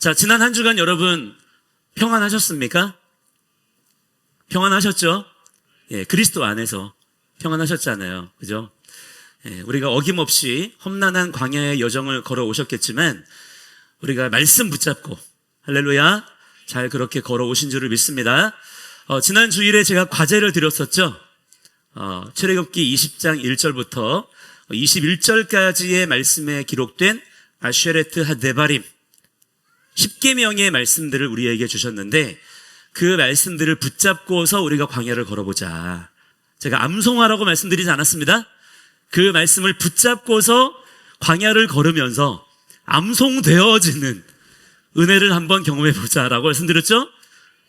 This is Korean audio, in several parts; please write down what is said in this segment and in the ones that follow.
자, 지난 한 주간 여러분 평안하셨습니까? 평안하셨죠? 예, 그리스도 안에서 평안하셨잖아요. 그죠? 예, 우리가 어김없이 험난한 광야의 여정을 걸어오셨겠지만 우리가 말씀 붙잡고 할렐루야 잘 그렇게 걸어오신 줄을 믿습니다. 지난 주일에 제가 과제를 드렸었죠. 출애굽기 20장 1절부터 21절까지의 말씀에 기록된 아쉐레트 하데바림 10계명의 말씀들을 우리에게 주셨는데 그 말씀들을 붙잡고서 우리가 광야를 걸어보자. 제가 암송하라고 말씀드리지 않았습니다. 그 말씀을 붙잡고서 광야를 걸으면서 암송되어지는 은혜를 한번 경험해보자라고 말씀드렸죠.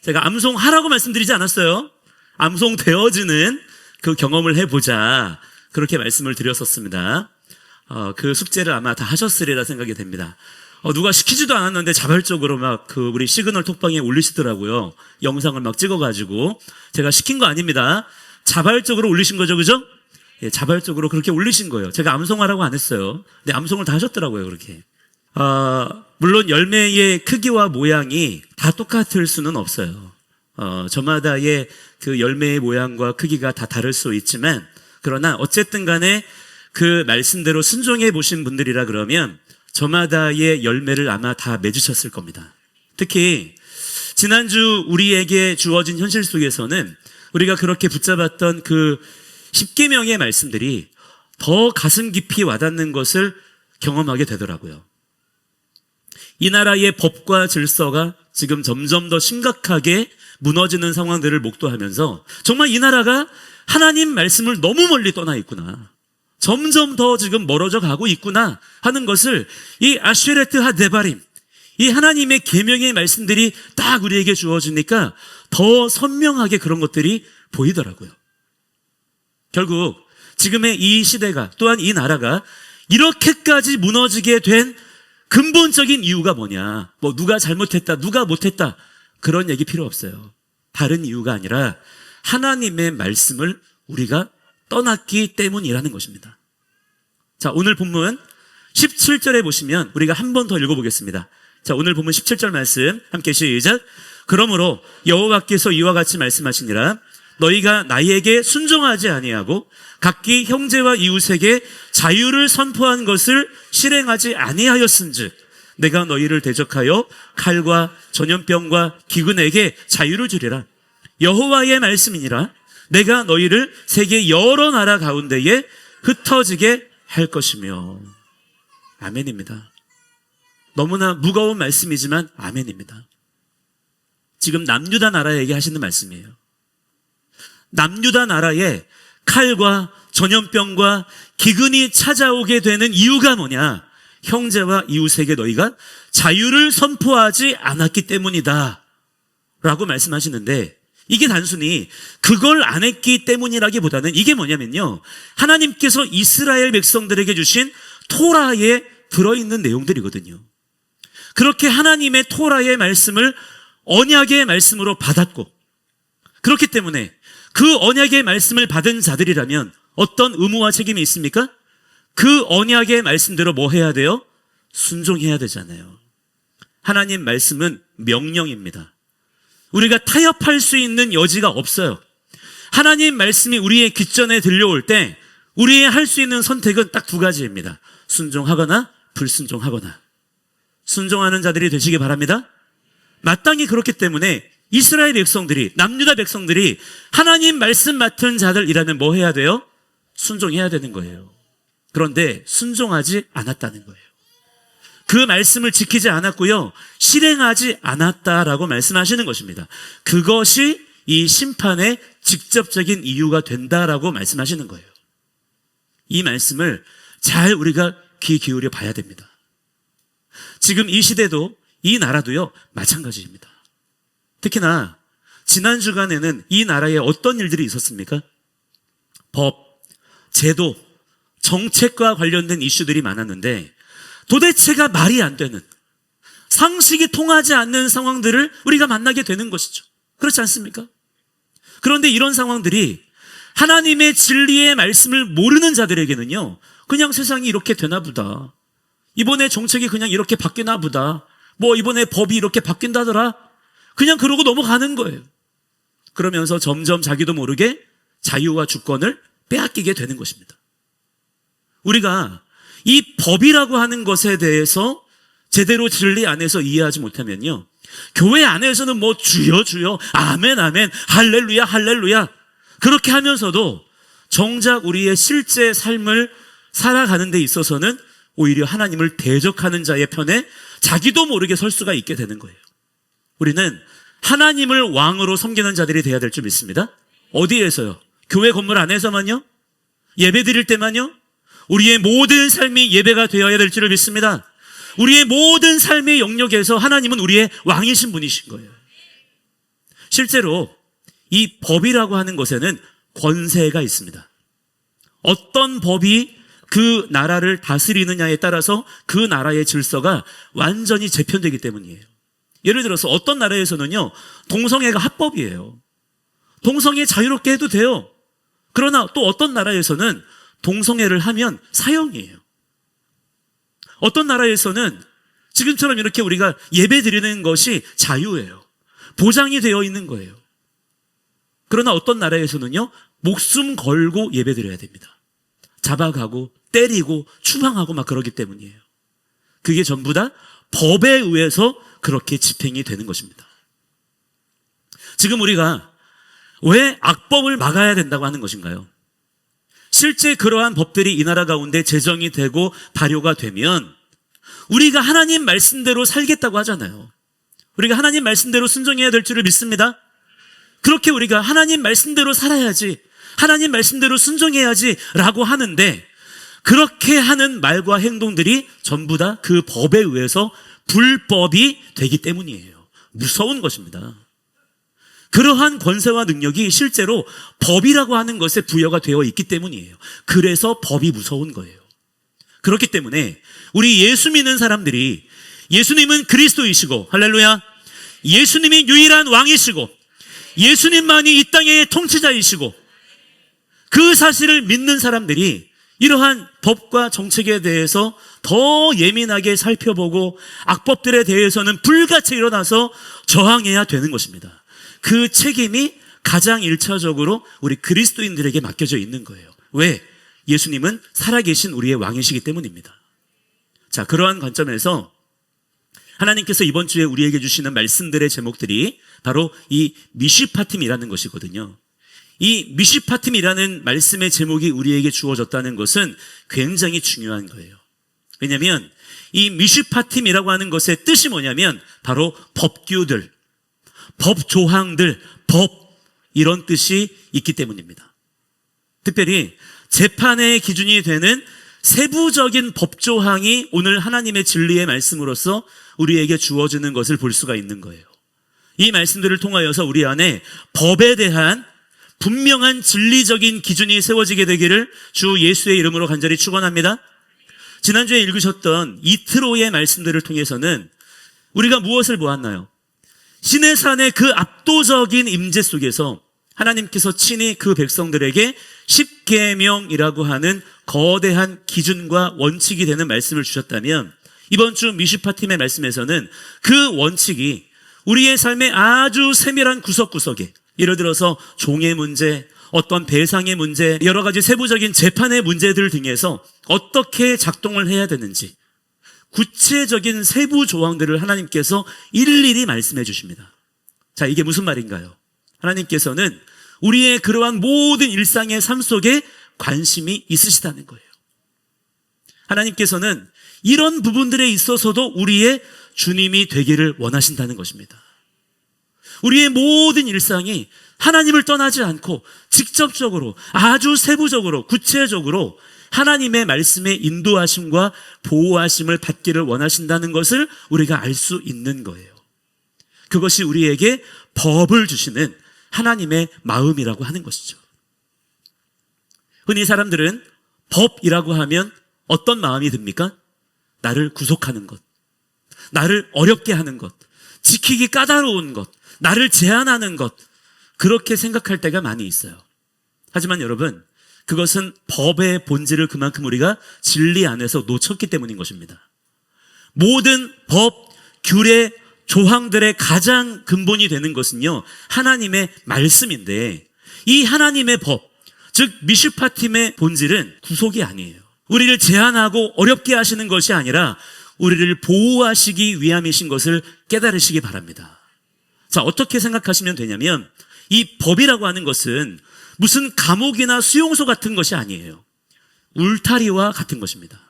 제가 암송하라고 말씀드리지 않았어요. 암송되어지는 그 경험을 해보자, 그렇게 말씀을 드렸었습니다. 그 숙제를 아마 다 하셨으리라 생각이 됩니다. 누가 시키지도 않았는데 자발적으로 막 우리 시그널 톡방에 올리시더라고요. 영상을 막 찍어가지고. 제가 시킨 거 아닙니다. 자발적으로 올리신 거죠, 그죠? 예, 자발적으로 그렇게 올리신 거예요. 제가 암송하라고 안 했어요. 근데 암송을 다 하셨더라고요, 그렇게. 물론 열매의 크기와 모양이 다 똑같을 수는 없어요. 저마다의 그 열매의 모양과 크기가 다 다를 수 있지만, 그러나 어쨌든 간에 그 말씀대로 순종해 보신 분들이라 그러면 저마다의 열매를 아마 다 맺으셨을 겁니다. 특히 지난주 우리에게 주어진 현실 속에서는 우리가 그렇게 붙잡았던 그 10계명의 말씀들이 더 가슴 깊이 와닿는 것을 경험하게 되더라고요. 이 나라의 법과 질서가 지금 점점 더 심각하게 무너지는 상황들을 목도하면서 정말 이 나라가 하나님 말씀을 너무 멀리 떠나 있구나, 점점 더 지금 멀어져 가고 있구나 하는 것을 이 아쉐레트 하데바림, 이 하나님의 계명의 말씀들이 딱 우리에게 주어지니까 더 선명하게 그런 것들이 보이더라고요. 결국 지금의 이 시대가, 또한 이 나라가 이렇게까지 무너지게 된 근본적인 이유가 뭐냐, 누가 잘못했다, 누가 못했다, 그런 얘기 필요 없어요. 다른 이유가 아니라 하나님의 말씀을 우리가 떠났기 때문이라는 것입니다. 자, 오늘 본문 17절에 보시면 우리가 한 번 더 읽어보겠습니다. 자, 오늘 본문 17절 말씀 함께 시작. 그러므로 여호와께서 이와 같이 말씀하시니라. 너희가 나에게 순종하지 아니하고 각기 형제와 이웃에게 자유를 선포한 것을 실행하지 아니하였은즉 내가 너희를 대적하여 칼과 전염병과 기근에게 자유를 주리라. 여호와의 말씀이니라. 내가 너희를 세계 여러 나라 가운데에 흩어지게 할 것이며. 아멘입니다. 너무나 무거운 말씀이지만 아멘입니다. 지금 남유다 나라에게 하시는 말씀이에요. 남유다 나라에 칼과 전염병과 기근이 찾아오게 되는 이유가 뭐냐? 형제와 이웃에게 너희가 자유를 선포하지 않았기 때문이다 라고 말씀하시는데, 이게 단순히 그걸 안 했기 때문이라기보다는 이게 뭐냐면요, 하나님께서 이스라엘 백성들에게 주신 토라에 들어있는 내용들이거든요. 그렇게 하나님의 토라의 말씀을 언약의 말씀으로 받았고, 그렇기 때문에 그 언약의 말씀을 받은 자들이라면 어떤 의무와 책임이 있습니까? 그 언약의 말씀대로 뭐 해야 돼요? 순종해야 되잖아요. 하나님 말씀은 명령입니다. 우리가 타협할 수 있는 여지가 없어요. 하나님 말씀이 우리의 귓전에 들려올 때 우리의 할 수 있는 선택은 딱 두 가지입니다. 순종하거나 불순종하거나. 순종하는 자들이 되시기 바랍니다. 마땅히 그렇기 때문에 이스라엘 백성들이, 남유다 백성들이 하나님 말씀 맡은 자들이라면 뭐 해야 돼요? 순종해야 되는 거예요. 그런데 순종하지 않았다는 거예요. 그 말씀을 지키지 않았고요, 실행하지 않았다라고 말씀하시는 것입니다. 그것이 이 심판의 직접적인 이유가 된다라고 말씀하시는 거예요. 이 말씀을 잘 우리가 귀 기울여 봐야 됩니다. 지금 이 시대도, 이 나라도요, 마찬가지입니다. 특히나 지난 주간에는 이 나라에 어떤 일들이 있었습니까? 법, 제도, 정책과 관련된 이슈들이 많았는데 도대체가 말이 안 되는, 상식이 통하지 않는 상황들을 우리가 만나게 되는 것이죠. 그렇지 않습니까? 그런데 이런 상황들이 하나님의 진리의 말씀을 모르는 자들에게는요, 그냥 세상이 이렇게 되나 보다, 이번에 정책이 그냥 이렇게 바뀌나 보다, 뭐 이번에 법이 이렇게 바뀐다더라. 그냥 그러고 넘어가는 거예요. 그러면서 점점 자기도 모르게 자유와 주권을 빼앗기게 되는 것입니다. 우리가 이 법이라고 하는 것에 대해서 제대로 진리 안에서 이해하지 못하면요, 교회 안에서는 뭐 주여 주여 아멘 아멘 할렐루야 할렐루야 그렇게 하면서도 정작 우리의 실제 삶을 살아가는 데 있어서는 오히려 하나님을 대적하는 자의 편에 자기도 모르게 설 수가 있게 되는 거예요. 우리는 하나님을 왕으로 섬기는 자들이 되어야 될 줄 믿습니다. 어디에서요? 교회 건물 안에서만요? 예배 드릴 때만요? 우리의 모든 삶이 예배가 되어야 될 줄을 믿습니다. 우리의 모든 삶의 영역에서 하나님은 우리의 왕이신 분이신 거예요. 실제로 이 법이라고 하는 것에는 권세가 있습니다. 어떤 법이 그 나라를 다스리느냐에 따라서 그 나라의 질서가 완전히 재편되기 때문이에요. 예를 들어서 어떤 나라에서는요, 동성애가 합법이에요. 동성애 자유롭게 해도 돼요. 그러나 또 어떤 나라에서는 동성애를 하면 사형이에요. 어떤 나라에서는 지금처럼 이렇게 우리가 예배 드리는 것이 자유예요. 보장이 되어 있는 거예요. 그러나 어떤 나라에서는요, 목숨 걸고 예배 드려야 됩니다. 잡아가고 때리고 추방하고 막 그러기 때문이에요. 그게 전부 다 법에 의해서 그렇게 집행이 되는 것입니다. 지금 우리가 왜 악법을 막아야 된다고 하는 것인가요? 실제 그러한 법들이 이 나라 가운데 제정이 되고 발효가 되면 우리가 하나님 말씀대로 살겠다고 하잖아요. 우리가 하나님 말씀대로 순종해야 될 줄을 믿습니다. 그렇게 우리가 하나님 말씀대로 살아야지, 하나님 말씀대로 순종해야지 라고 하는데, 그렇게 하는 말과 행동들이 전부 다 그 법에 의해서 불법이 되기 때문이에요. 무서운 것입니다. 그러한 권세와 능력이 실제로 법이라고 하는 것에 부여가 되어 있기 때문이에요. 그래서 법이 무서운 거예요. 그렇기 때문에 우리 예수 믿는 사람들이 예수님은 그리스도이시고, 할렐루야, 예수님이 유일한 왕이시고 예수님만이 이 땅의 통치자이시고, 그 사실을 믿는 사람들이 이러한 법과 정책에 대해서 더 예민하게 살펴보고 악법들에 대해서는 불같이 일어나서 저항해야 되는 것입니다. 그 책임이 가장 1차적으로 우리 그리스도인들에게 맡겨져 있는 거예요. 왜? 예수님은 살아계신 우리의 왕이시기 때문입니다. 자, 그러한 관점에서 하나님께서 이번 주에 우리에게 주시는 말씀들의 제목들이 바로 이 미시파팀이라는 것이거든요. 이 미시파팀이라는 말씀의 제목이 우리에게 주어졌다는 것은 굉장히 중요한 거예요. 왜냐하면 이 미시파팀이라고 하는 것의 뜻이 뭐냐면 바로 법규들, 법조항들, 법, 이런 뜻이 있기 때문입니다. 특별히 재판의 기준이 되는 세부적인 법조항이 오늘 하나님의 진리의 말씀으로서 우리에게 주어지는 것을 볼 수가 있는 거예요. 이 말씀들을 통하여서 우리 안에 법에 대한 분명한 진리적인 기준이 세워지게 되기를 주 예수의 이름으로 간절히 축원합니다. 지난주에 읽으셨던 이트로의 말씀들을 통해서는 우리가 무엇을 보았나요? 시내산의 그 압도적인 임재 속에서 하나님께서 친히 그 백성들에게 십계명이라고 하는 거대한 기준과 원칙이 되는 말씀을 주셨다면, 이번 주 미시파팀의 말씀에서는 그 원칙이 우리의 삶의 아주 세밀한 구석구석에, 예를 들어서 종의 문제, 어떤 배상의 문제, 여러 가지 세부적인 재판의 문제들 등에서 어떻게 작동을 해야 되는지 구체적인 세부 조항들을 하나님께서 일일이 말씀해 주십니다. 자, 이게 무슨 말인가요? 하나님께서는 우리의 그러한 모든 일상의 삶 속에 관심이 있으시다는 거예요. 하나님께서는 이런 부분들에 있어서도 우리의 주님이 되기를 원하신다는 것입니다. 우리의 모든 일상이 하나님을 떠나지 않고 직접적으로, 아주 세부적으로, 구체적으로 하나님의 말씀의 인도하심과 보호하심을 받기를 원하신다는 것을 우리가 알 수 있는 거예요. 그것이 우리에게 법을 주시는 하나님의 마음이라고 하는 것이죠. 흔히 사람들은 법이라고 하면 어떤 마음이 듭니까? 나를 구속하는 것, 나를 어렵게 하는 것, 지키기 까다로운 것, 나를 제한하는 것, 그렇게 생각할 때가 많이 있어요. 하지만 여러분, 그것은 법의 본질을 그만큼 우리가 진리 안에서 놓쳤기 때문인 것입니다. 모든 법, 규례 조항들의 가장 근본이 되는 것은요, 하나님의 말씀인데, 이 하나님의 법, 즉 미슈파팀의 본질은 구속이 아니에요. 우리를 제한하고 어렵게 하시는 것이 아니라 우리를 보호하시기 위함이신 것을 깨달으시기 바랍니다. 자, 어떻게 생각하시면 되냐면, 이 법이라고 하는 것은 무슨 감옥이나 수용소 같은 것이 아니에요. 울타리와 같은 것입니다.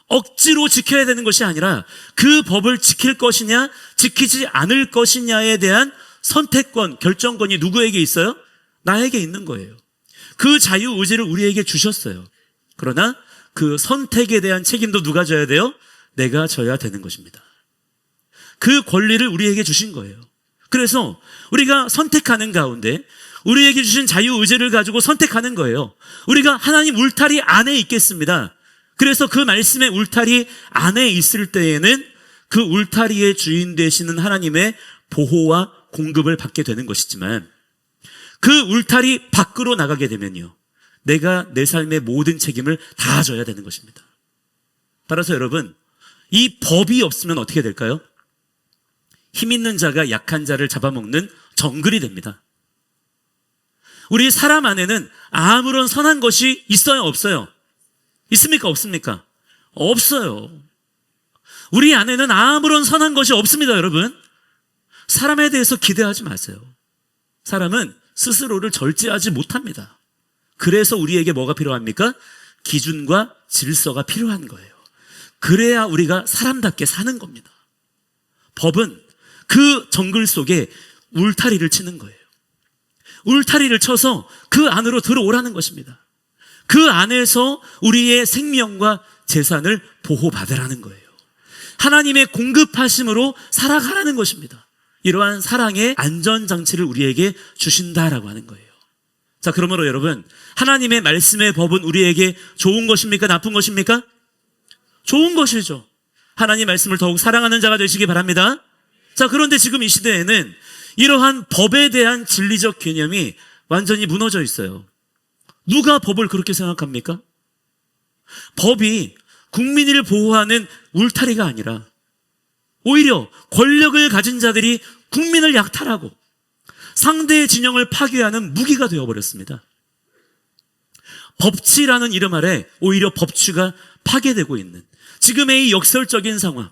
억지로 지켜야 되는 것이 아니라 그 법을 지킬 것이냐 지키지 않을 것이냐에 대한 선택권, 결정권이 누구에게 있어요? 나에게 있는 거예요. 그 자유의지를 우리에게 주셨어요. 그러나 그 선택에 대한 책임도 누가 져야 돼요? 내가 져야 되는 것입니다. 그 권리를 우리에게 주신 거예요. 그래서 우리가 선택하는 가운데 우리에게 주신 자유의지를 가지고 선택하는 거예요. 우리가 하나님 울타리 안에 있겠습니다. 그래서 그 말씀의 울타리 안에 있을 때에는 그 울타리의 주인 되시는 하나님의 보호와 공급을 받게 되는 것이지만, 그 울타리 밖으로 나가게 되면요, 내가 내 삶의 모든 책임을 다 져야 되는 것입니다. 따라서 여러분, 이 법이 없으면 어떻게 될까요? 힘 있는 자가 약한 자를 잡아먹는 정글이 됩니다. 우리 사람 안에는 아무런 선한 것이 있어요, 없어요? 있습니까, 없습니까? 없어요. 우리 안에는 아무런 선한 것이 없습니다, 여러분. 사람에 대해서 기대하지 마세요. 사람은 스스로를 절제하지 못합니다. 그래서 우리에게 뭐가 필요합니까? 기준과 질서가 필요한 거예요. 그래야 우리가 사람답게 사는 겁니다. 법은 그 정글 속에 울타리를 치는 거예요. 울타리를 쳐서 그 안으로 들어오라는 것입니다. 그 안에서 우리의 생명과 재산을 보호받으라는 거예요. 하나님의 공급하심으로 살아가라는 것입니다. 이러한 사랑의 안전장치를 우리에게 주신다라고 하는 거예요. 자, 그러므로 여러분, 하나님의 말씀의 법은 우리에게 좋은 것입니까? 나쁜 것입니까? 좋은 것이죠. 하나님 말씀을 더욱 사랑하는 자가 되시기 바랍니다. 자, 그런데 지금 이 시대에는 이러한 법에 대한 진리적 개념이 완전히 무너져 있어요. 누가 법을 그렇게 생각합니까? 법이 국민을 보호하는 울타리가 아니라 오히려 권력을 가진 자들이 국민을 약탈하고 상대의 진영을 파괴하는 무기가 되어버렸습니다. 법치라는 이름 아래 오히려 법치가 파괴되고 있는 지금의 이 역설적인 상황,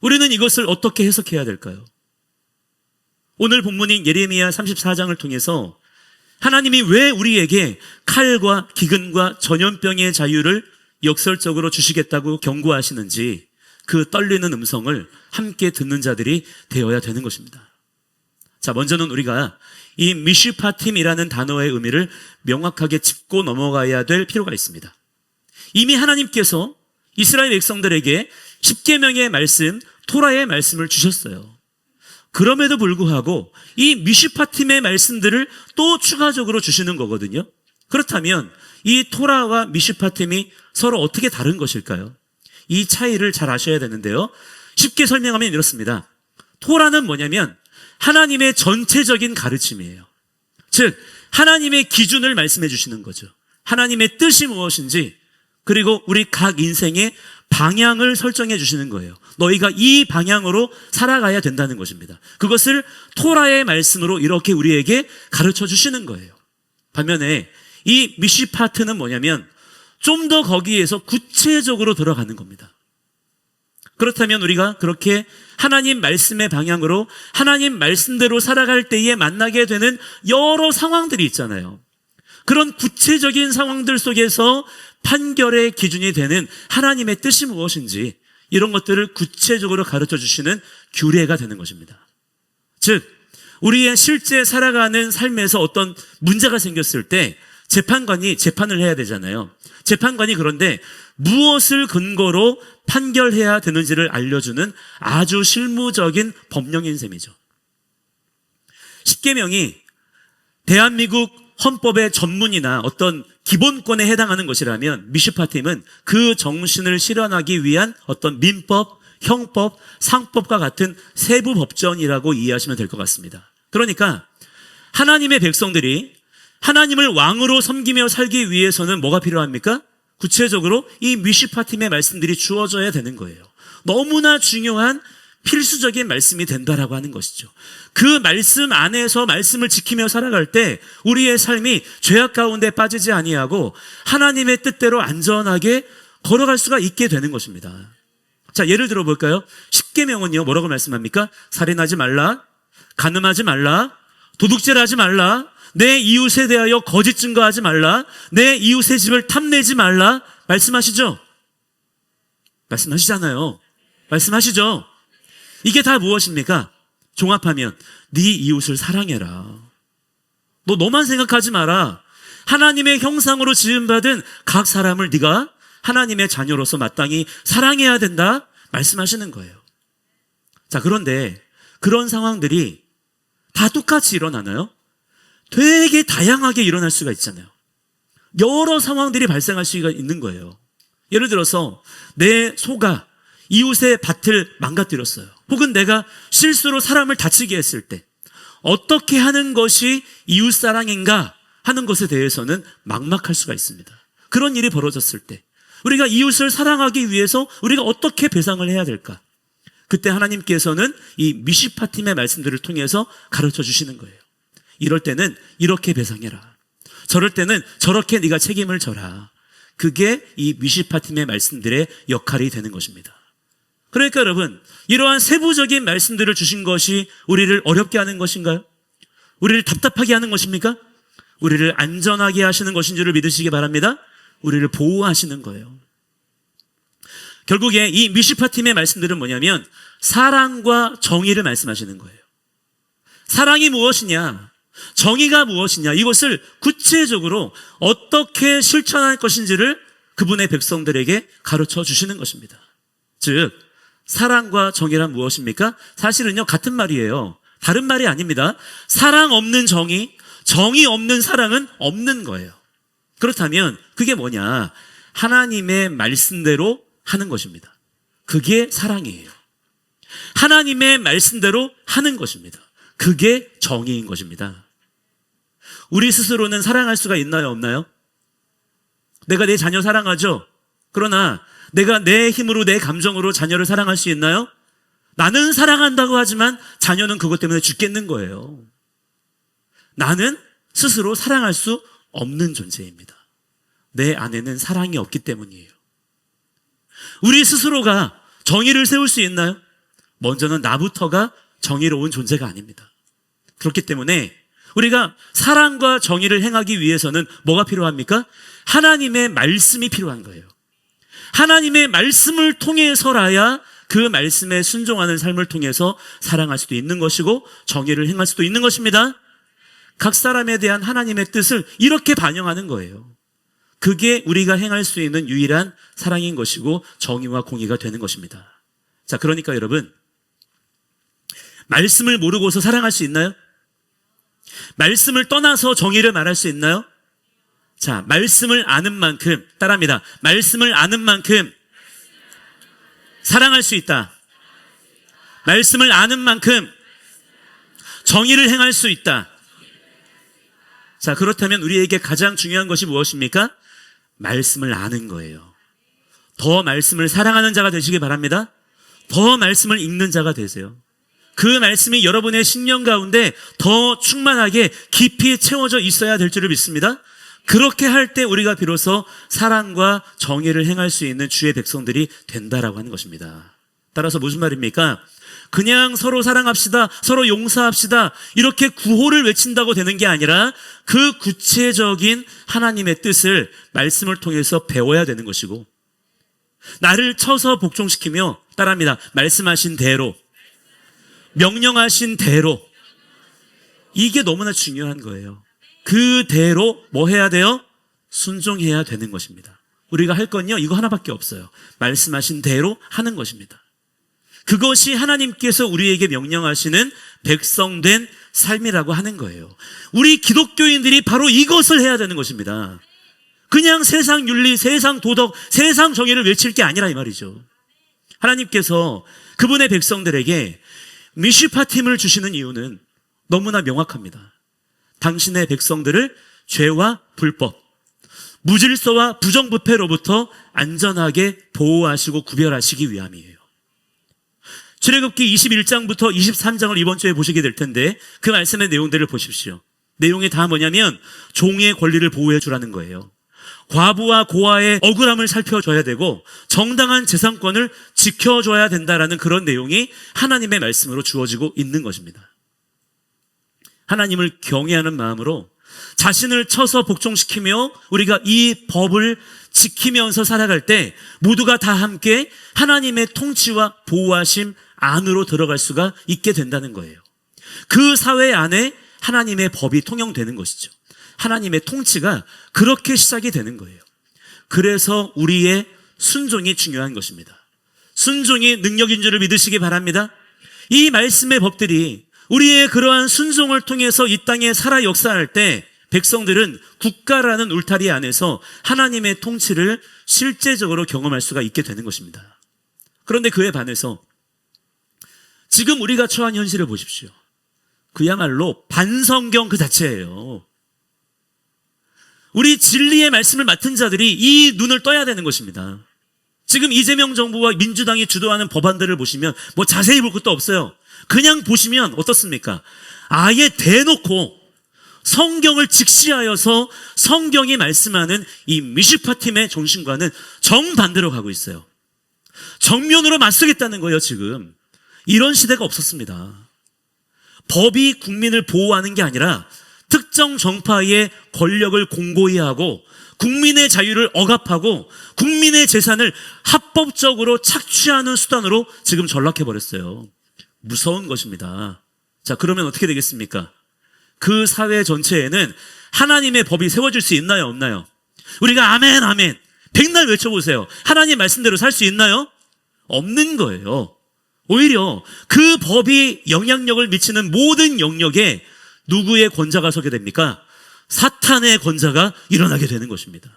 우리는 이것을 어떻게 해석해야 될까요? 오늘 본문인 예레미야 34장을 통해서 하나님이 왜 우리에게 칼과 기근과 전염병의 자유를 역설적으로 주시겠다고 경고하시는지 그 떨리는 음성을 함께 듣는 자들이 되어야 되는 것입니다. 자, 먼저는 우리가 이 미슈파팀이라는 단어의 의미를 명확하게 짚고 넘어가야 될 필요가 있습니다. 이미 하나님께서 이스라엘 백성들에게 십계명의 말씀, 토라의 말씀을 주셨어요. 그럼에도 불구하고 이 미슈파팀의 말씀들을 또 추가적으로 주시는 거거든요. 그렇다면 이 토라와 미슈파팀이 서로 어떻게 다른 것일까요? 이 차이를 잘 아셔야 되는데요. 쉽게 설명하면 이렇습니다. 토라는 뭐냐면 하나님의 전체적인 가르침이에요. 즉 하나님의 기준을 말씀해 주시는 거죠. 하나님의 뜻이 무엇인지, 그리고 우리 각 인생의 방향을 설정해 주시는 거예요. 너희가 이 방향으로 살아가야 된다는 것입니다. 그것을 토라의 말씀으로 이렇게 우리에게 가르쳐 주시는 거예요. 반면에 이 미슈파트는 뭐냐면 좀 더 거기에서 구체적으로 들어가는 겁니다. 그렇다면 우리가 그렇게 하나님 말씀의 방향으로 하나님 말씀대로 살아갈 때에 만나게 되는 여러 상황들이 있잖아요. 그런 구체적인 상황들 속에서 판결의 기준이 되는 하나님의 뜻이 무엇인지 이런 것들을 구체적으로 가르쳐 주시는 규례가 되는 것입니다. 즉 우리의 실제 살아가는 삶에서 어떤 문제가 생겼을 때 재판관이 재판을 해야 되잖아요. 재판관이 그런데 무엇을 근거로 판결해야 되는지를 알려주는 아주 실무적인 법령인 셈이죠. 십계명이 대한민국 헌법의 전문이나 어떤 기본권에 해당하는 것이라면 미슈파팀은 그 정신을 실현하기 위한 어떤 민법, 형법, 상법과 같은 세부 법전이라고 이해하시면 될 것 같습니다. 그러니까 하나님의 백성들이 하나님을 왕으로 섬기며 살기 위해서는 뭐가 필요합니까? 구체적으로 이 미슈파팀의 말씀들이 주어져야 되는 거예요. 너무나 중요한 필수적인 말씀이 된다라고 하는 것이죠. 그 말씀 안에서 말씀을 지키며 살아갈 때 우리의 삶이 죄악 가운데 빠지지 아니하고 하나님의 뜻대로 안전하게 걸어갈 수가 있게 되는 것입니다. 자, 예를 들어 볼까요? 십계명은요, 뭐라고 말씀합니까? 살인하지 말라, 간음하지 말라, 도둑질하지 말라, 내 이웃에 대하여 거짓 증거하지 말라, 내 이웃의 집을 탐내지 말라. 말씀하시죠? 말씀하시잖아요. 말씀하시죠? 이게 다 무엇입니까? 종합하면 네 이웃을 사랑해라. 너만 생각하지 마라. 하나님의 형상으로 지음받은 각 사람을 네가 하나님의 자녀로서 마땅히 사랑해야 된다 말씀하시는 거예요. 자, 그런데 그런 상황들이 다 똑같이 일어나나요? 되게 다양하게 일어날 수가 있잖아요. 여러 상황들이 발생할 수가 있는 거예요. 예를 들어서 내 소가 이웃의 밭을 망가뜨렸어요. 혹은 내가 실수로 사람을 다치게 했을 때 어떻게 하는 것이 이웃사랑인가 하는 것에 대해서는 막막할 수가 있습니다. 그런 일이 벌어졌을 때 우리가 이웃을 사랑하기 위해서 우리가 어떻게 배상을 해야 될까? 그때 하나님께서는 이 미시파팀의 말씀들을 통해서 가르쳐 주시는 거예요. 이럴 때는 이렇게 배상해라. 저럴 때는 저렇게 네가 책임을 져라. 그게 이 미시파팀의 말씀들의 역할이 되는 것입니다. 그러니까 여러분, 이러한 세부적인 말씀들을 주신 것이 우리를 어렵게 하는 것인가요? 우리를 답답하게 하는 것입니까? 우리를 안전하게 하시는 것인 줄을 믿으시기 바랍니다. 우리를 보호하시는 거예요. 결국에 이 미시파팀의 말씀들은 뭐냐면 사랑과 정의를 말씀하시는 거예요. 사랑이 무엇이냐, 정의가 무엇이냐, 이것을 구체적으로 어떻게 실천할 것인지를 그분의 백성들에게 가르쳐 주시는 것입니다. 즉, 사랑과 정의란 무엇입니까? 사실은요, 같은 말이에요. 다른 말이 아닙니다. 사랑 없는 정의, 정의 없는 사랑은 없는 거예요. 그렇다면 그게 뭐냐? 하나님의 말씀대로 하는 것입니다. 그게 사랑이에요. 하나님의 말씀대로 하는 것입니다. 그게 정의인 것입니다. 우리 스스로는 사랑할 수가 있나요, 없나요? 내가 내 자녀 사랑하죠? 그러나 내가 내 힘으로, 내 감정으로 자녀를 사랑할 수 있나요? 나는 사랑한다고 하지만 자녀는 그것 때문에 죽겠는 거예요. 나는 스스로 사랑할 수 없는 존재입니다. 내 안에는 사랑이 없기 때문이에요. 우리 스스로가 정의를 세울 수 있나요? 먼저는 나부터가 정의로운 존재가 아닙니다. 그렇기 때문에 우리가 사랑과 정의를 행하기 위해서는 뭐가 필요합니까? 하나님의 말씀이 필요한 거예요. 하나님의 말씀을 통해서라야 그 말씀에 순종하는 삶을 통해서 사랑할 수도 있는 것이고 정의를 행할 수도 있는 것입니다. 각 사람에 대한 하나님의 뜻을 이렇게 반영하는 거예요. 그게 우리가 행할 수 있는 유일한 사랑인 것이고 정의와 공의가 되는 것입니다. 자, 그러니까 여러분, 말씀을 모르고서 사랑할 수 있나요? 말씀을 떠나서 정의를 말할 수 있나요? 자, 말씀을 아는 만큼, 따라합니다. 말씀을 아는 만큼 사랑할 수 있다. 말씀을 아는 만큼 정의를 행할 수 있다. 자, 그렇다면 우리에게 가장 중요한 것이 무엇입니까? 말씀을 아는 거예요. 더 말씀을 사랑하는 자가 되시기 바랍니다. 더 말씀을 읽는 자가 되세요. 그 말씀이 여러분의 신령 가운데 더 충만하게 깊이 채워져 있어야 될 줄을 믿습니다. 그렇게 할 때 우리가 비로소 사랑과 정의를 행할 수 있는 주의 백성들이 된다라고 하는 것입니다. 따라서 무슨 말입니까? 그냥 서로 사랑합시다, 서로 용서합시다, 이렇게 구호를 외친다고 되는 게 아니라 그 구체적인 하나님의 뜻을 말씀을 통해서 배워야 되는 것이고, 나를 쳐서 복종시키며, 따라합니다. 말씀하신 대로, 명령하신 대로, 이게 너무나 중요한 거예요. 그대로 뭐 해야 돼요? 순종해야 되는 것입니다. 우리가 할 건요, 이거 하나밖에 없어요. 말씀하신 대로 하는 것입니다. 그것이 하나님께서 우리에게 명령하시는 백성된 삶이라고 하는 거예요. 우리 기독교인들이 바로 이것을 해야 되는 것입니다. 그냥 세상 윤리, 세상 도덕, 세상 정의를 외칠 게 아니라 이 말이죠. 하나님께서 그분의 백성들에게 미시파팀을 주시는 이유는 너무나 명확합니다. 당신의 백성들을 죄와 불법, 무질서와 부정부패로부터 안전하게 보호하시고 구별하시기 위함이에요. 출애굽기 21장부터 23장을 이번 주에 보시게 될 텐데 그 말씀의 내용들을 보십시오. 내용이 다 뭐냐면 종의 권리를 보호해 주라는 거예요. 과부와 고아의 억울함을 살펴줘야 되고 정당한 재산권을 지켜줘야 된다라는 그런 내용이 하나님의 말씀으로 주어지고 있는 것입니다. 하나님을 경외하는 마음으로 자신을 쳐서 복종시키며 우리가 이 법을 지키면서 살아갈 때 모두가 다 함께 하나님의 통치와 보호하심 안으로 들어갈 수가 있게 된다는 거예요. 그 사회 안에 하나님의 법이 통용되는 것이죠. 하나님의 통치가 그렇게 시작이 되는 거예요. 그래서 우리의 순종이 중요한 것입니다. 순종이 능력인 줄을 믿으시기 바랍니다. 이 말씀의 법들이 우리의 그러한 순종을 통해서 이 땅에 살아 역사할 때 백성들은 국가라는 울타리 안에서 하나님의 통치를 실제적으로 경험할 수가 있게 되는 것입니다. 그런데 그에 반해서 지금 우리가 처한 현실을 보십시오. 그야말로 반성경 그 자체예요. 우리 진리의 말씀을 맡은 자들이 이 눈을 떠야 되는 것입니다. 지금 이재명 정부와 민주당이 주도하는 법안들을 보시면 뭐 자세히 볼 것도 없어요. 그냥 보시면 어떻습니까? 아예 대놓고 성경을 직시하여서 성경이 말씀하는 이 미슈파팀의 정신과는 정반대로 가고 있어요. 정면으로 맞서겠다는 거예요. 지금 이런 시대가 없었습니다. 법이 국민을 보호하는 게 아니라 특정 정파의 권력을 공고히 하고 국민의 자유를 억압하고 국민의 재산을 합법적으로 착취하는 수단으로 지금 전락해버렸어요. 무서운 것입니다. 자, 그러면 어떻게 되겠습니까? 그 사회 전체에는 하나님의 법이 세워질 수 있나요? 없나요? 우리가 아멘 아멘 백날 외쳐보세요. 하나님 말씀대로 살 수 있나요? 없는 거예요. 오히려 그 법이 영향력을 미치는 모든 영역에 누구의 권자가 서게 됩니까? 사탄의 권자가 일어나게 되는 것입니다.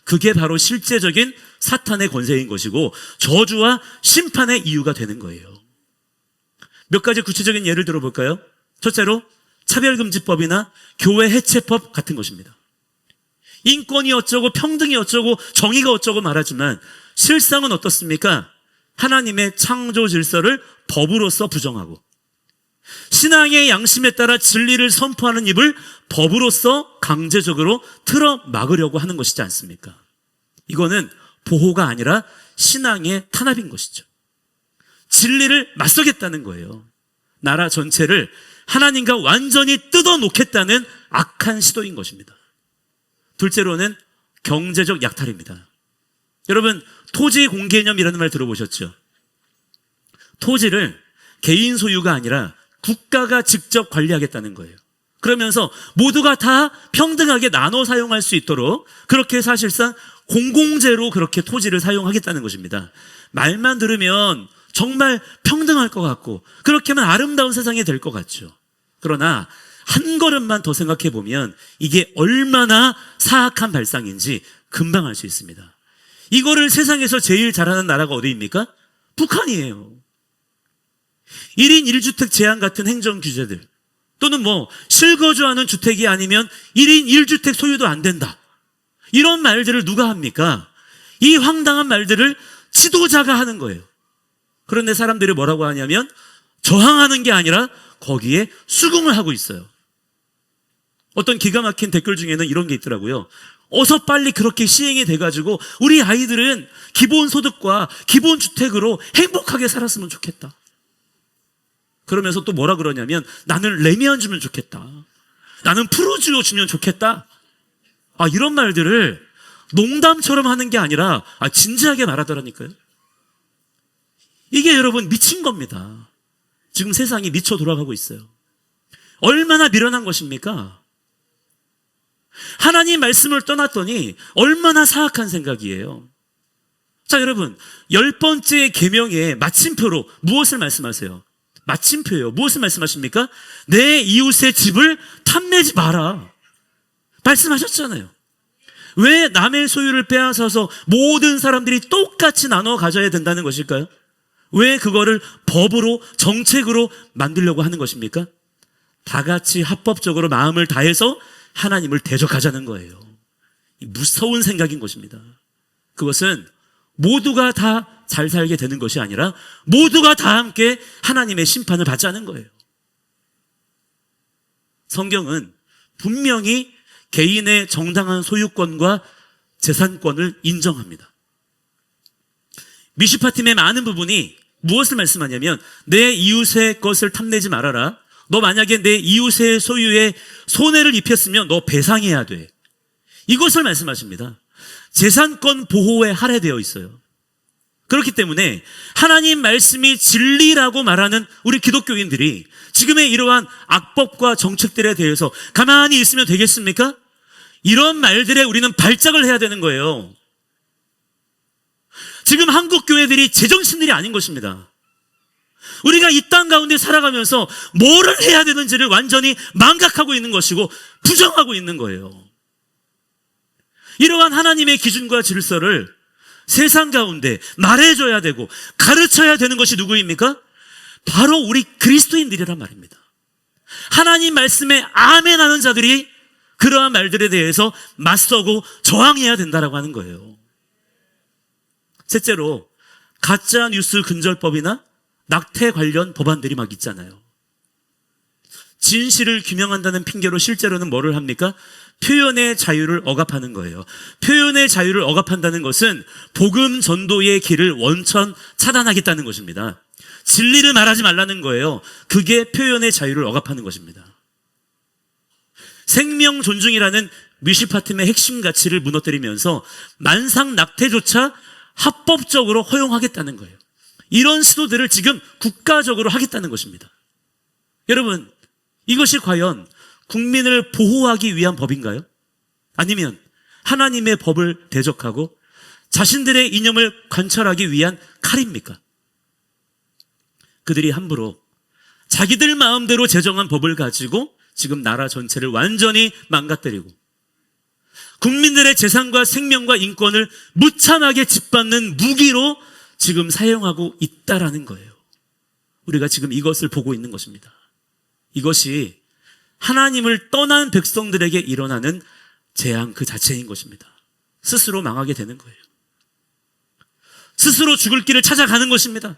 그게 바로 실제적인 사탄의 권세인 것이고 저주와 심판의 이유가 되는 거예요. 몇 가지 구체적인 예를 들어볼까요? 첫째로 차별금지법이나 교회 해체법 같은 것입니다. 인권이 어쩌고 평등이 어쩌고 정의가 어쩌고 말하지만 실상은 어떻습니까? 하나님의 창조 질서를 법으로서 부정하고 신앙의 양심에 따라 진리를 선포하는 입을 법으로서 강제적으로 틀어 막으려고 하는 것이지 않습니까? 이거는 보호가 아니라 신앙의 탄압인 것이죠. 진리를 맞서겠다는 거예요. 나라 전체를 하나님과 완전히 뜯어놓겠다는 악한 시도인 것입니다. 둘째로는 경제적 약탈입니다. 여러분, 토지 공개념이라는 말 들어보셨죠? 토지를 개인 소유가 아니라 국가가 직접 관리하겠다는 거예요. 그러면서 모두가 다 평등하게 나눠 사용할 수 있도록 그렇게 사실상 공공재로 그렇게 토지를 사용하겠다는 것입니다. 말만 들으면 정말 평등할 것 같고 그렇게 하면 아름다운 세상이 될 것 같죠. 그러나 한 걸음만 더 생각해 보면 이게 얼마나 사악한 발상인지 금방 알 수 있습니다. 이거를 세상에서 제일 잘하는 나라가 어디입니까? 북한이에요. 1인 1주택 제한 같은 행정 규제들 또는 뭐 실거주하는 주택이 아니면 1인 1주택 소유도 안 된다. 이런 말들을 누가 합니까? 이 황당한 말들을 지도자가 하는 거예요. 그런데 사람들이 뭐라고 하냐면 저항하는 게 아니라 거기에 수긍을 하고 있어요. 어떤 기가 막힌 댓글 중에는 이런 게 있더라고요. 어서 빨리 그렇게 시행이 돼가지고 우리 아이들은 기본소득과 기본주택으로 행복하게 살았으면 좋겠다. 그러면서 또 뭐라 그러냐면 나는 레미안 주면 좋겠다. 나는 푸르지오 주면 좋겠다. 이런 말들을 농담처럼 하는 게 아니라 진지하게 말하더라니까요. 이게 여러분 미친 겁니다. 지금 세상이 미쳐 돌아가고 있어요. 얼마나 미련한 것입니까? 하나님 말씀을 떠났더니 얼마나 사악한 생각이에요. 자, 여러분 10번째 계명의 마침표로 무엇을 말씀하세요? 마침표예요. 무엇을 말씀하십니까? 내 이웃의 집을 탐내지 마라 말씀하셨잖아요. 왜 남의 소유를 빼앗아서 모든 사람들이 똑같이 나눠 가져야 된다는 것일까요? 왜 그거를 법으로 정책으로 만들려고 하는 것입니까? 다 같이 합법적으로 마음을 다해서 하나님을 대적하자는 거예요. 무서운 생각인 것입니다. 그것은 모두가 다 잘 살게 되는 것이 아니라 모두가 다 함께 하나님의 심판을 받자는 거예요. 성경은 분명히 개인의 정당한 소유권과 재산권을 인정합니다. 미슈파팀의 많은 부분이 무엇을 말씀하냐면 내 이웃의 것을 탐내지 말아라. 너 만약에 내 이웃의 소유에 손해를 입혔으면 너 배상해야 돼. 이것을 말씀하십니다. 재산권 보호에 할애되어 있어요. 그렇기 때문에 하나님 말씀이 진리라고 말하는 우리 기독교인들이 지금의 이러한 악법과 정책들에 대해서 가만히 있으면 되겠습니까? 이런 말들에 우리는 발작을 해야 되는 거예요. 지금 한국 교회들이 제정신들이 아닌 것입니다. 우리가 이 땅 가운데 살아가면서 뭐를 해야 되는지를 완전히 망각하고 있는 것이고 부정하고 있는 거예요. 이러한 하나님의 기준과 질서를 세상 가운데 말해줘야 되고 가르쳐야 되는 것이 누구입니까? 바로 우리 그리스도인들이란 말입니다. 하나님 말씀에 아멘 하는 자들이 그러한 말들에 대해서 맞서고 저항해야 된다라고 하는 거예요. 셋째로 가짜 뉴스 근절법이나 낙태 관련 법안들이 막 있잖아요. 진실을 규명한다는 핑계로 실제로는 뭐를 합니까? 표현의 자유를 억압하는 거예요. 표현의 자유를 억압한다는 것은 복음 전도의 길을 원천 차단하겠다는 것입니다. 진리를 말하지 말라는 거예요. 그게 표현의 자유를 억압하는 것입니다. 생명 존중이라는 미슈파팀의 핵심 가치를 무너뜨리면서 만상 낙태조차 합법적으로 허용하겠다는 거예요. 이런 시도들을 지금 국가적으로 하겠다는 것입니다. 여러분, 이것이 과연 국민을 보호하기 위한 법인가요? 아니면 하나님의 법을 대적하고 자신들의 이념을 관철하기 위한 칼입니까? 그들이 함부로 자기들 마음대로 제정한 법을 가지고 지금 나라 전체를 완전히 망가뜨리고 국민들의 재산과 생명과 인권을 무참하게 짓밟는 무기로 지금 사용하고 있다라는 거예요. 우리가 지금 이것을 보고 있는 것입니다. 이것이 하나님을 떠난 백성들에게 일어나는 재앙 그 자체인 것입니다. 스스로 망하게 되는 거예요. 스스로 죽을 길을 찾아가는 것입니다.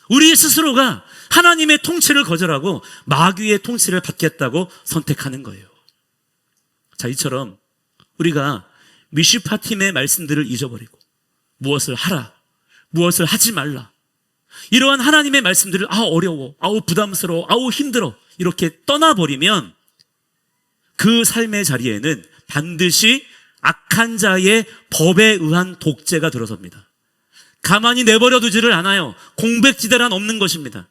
우리 스스로가 하나님의 통치를 거절하고 마귀의 통치를 받겠다고 선택하는 거예요. 자, 이처럼 우리가 미슈파팀의 말씀들을 잊어버리고 무엇을 하라, 무엇을 하지 말라, 이러한 하나님의 말씀들을 어려워, 부담스러워, 힘들어 이렇게 떠나버리면 그 삶의 자리에는 반드시 악한 자의 법에 의한 독재가 들어섭니다. 가만히 내버려 두지를 않아요. 공백지대란 없는 것입니다.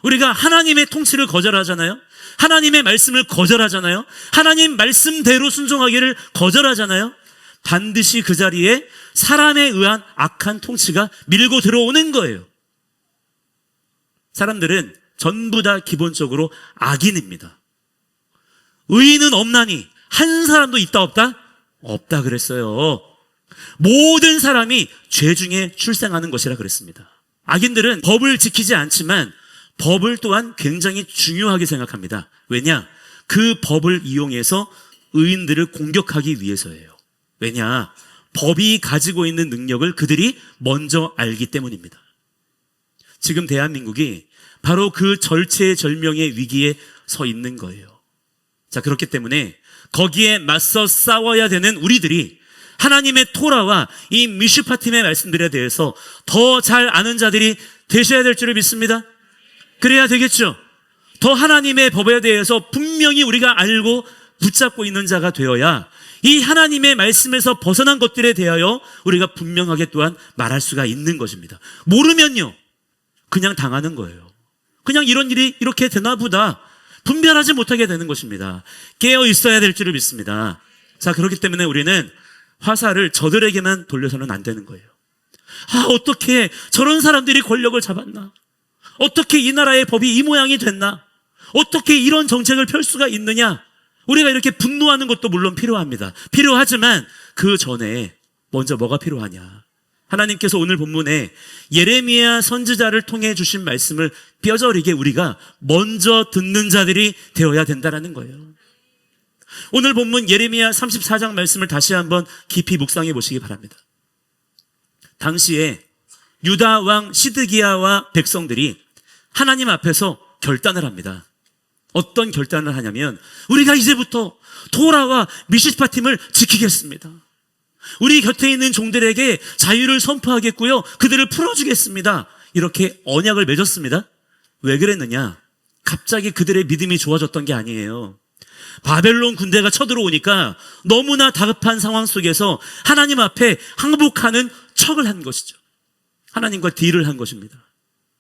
우리가 하나님의 통치를 거절하잖아요. 하나님의 말씀을 거절하잖아요. 하나님 말씀대로 순종하기를 거절하잖아요. 반드시 그 자리에 사람에 의한 악한 통치가 밀고 들어오는 거예요. 사람들은 전부 다 기본적으로 악인입니다. 의인은 없나니 한 사람도 있다 없다? 없다 그랬어요. 모든 사람이 죄 중에 출생하는 것이라 그랬습니다. 악인들은 법을 지키지 않지만 법을 또한 굉장히 중요하게 생각합니다. 왜냐? 그 법을 이용해서 의인들을 공격하기 위해서예요. 왜냐? 법이 가지고 있는 능력을 그들이 먼저 알기 때문입니다. 지금 대한민국이 바로 그 절체절명의 위기에 서 있는 거예요. 자, 그렇기 때문에 거기에 맞서 싸워야 되는 우리들이 하나님의 토라와 이 미슈파팀의 말씀들에 대해서 더 잘 아는 자들이 되셔야 될 줄을 믿습니다. 그래야 되겠죠. 더 하나님의 법에 대해서 분명히 우리가 알고 붙잡고 있는 자가 되어야 이 하나님의 말씀에서 벗어난 것들에 대하여 우리가 분명하게 또한 말할 수가 있는 것입니다. 모르면요, 그냥 당하는 거예요. 그냥 이런 일이 이렇게 되나 보다 분별하지 못하게 되는 것입니다. 깨어 있어야 될 줄을 믿습니다. 자, 그렇기 때문에 우리는 화살을 저들에게만 돌려서는 안 되는 거예요. 어떻게 저런 사람들이 권력을 잡았나? 어떻게 이 나라의 법이 이 모양이 됐나? 어떻게 이런 정책을 펼 수가 있느냐? 우리가 이렇게 분노하는 것도 물론 필요합니다. 필요하지만 그 전에 먼저 뭐가 필요하냐? 하나님께서 오늘 본문에 예레미야 선지자를 통해 주신 말씀을 뼈저리게 우리가 먼저 듣는 자들이 되어야 된다는 거예요. 오늘 본문 예레미야 34장 말씀을 다시 한번 깊이 묵상해 보시기 바랍니다. 당시에 유다 왕 시드기야와 백성들이 하나님 앞에서 결단을 합니다. 어떤 결단을 하냐면 우리가 이제부터 토라와 미시파팀을 지키겠습니다. 우리 곁에 있는 종들에게 자유를 선포하겠고요. 그들을 풀어주겠습니다. 이렇게 언약을 맺었습니다. 왜 그랬느냐? 갑자기 그들의 믿음이 좋아졌던 게 아니에요. 바벨론 군대가 쳐들어오니까 너무나 다급한 상황 속에서 하나님 앞에 항복하는 척을 한 것이죠. 하나님과 딜을 한 것입니다.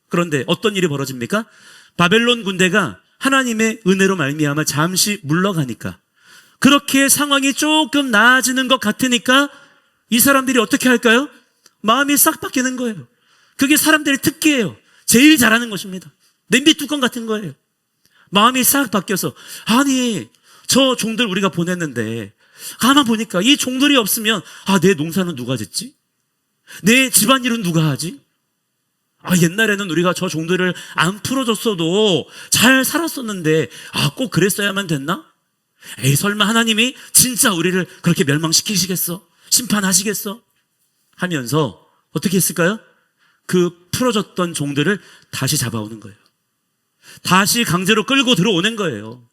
그런데 어떤 일이 벌어집니까? 바벨론 군대가 하나님의 은혜로 말미암아 잠시 물러가니까, 그렇게 상황이 조금 나아지는 것 같으니까 이 사람들이 어떻게 할까요? 마음이 싹 바뀌는 거예요. 그게 사람들의 특기예요. 제일 잘하는 것입니다. 냄비 뚜껑 같은 거예요. 마음이 싹 바뀌어서, 아니 저 종들 우리가 보냈는데 가만 보니까 이 종들이 없으면 내 농사는 누가 짓지? 내 집안일은 누가 하지? 옛날에는 우리가 저 종들을 안 풀어줬어도 잘 살았었는데 꼭 그랬어야만 됐나? 에이, 설마 하나님이 진짜 우리를 그렇게 멸망시키시겠어? 심판하시겠어? 하면서 어떻게 했을까요? 그 풀어줬던 종들을 다시 잡아오는 거예요. 다시 강제로 끌고 들어오는 거예요.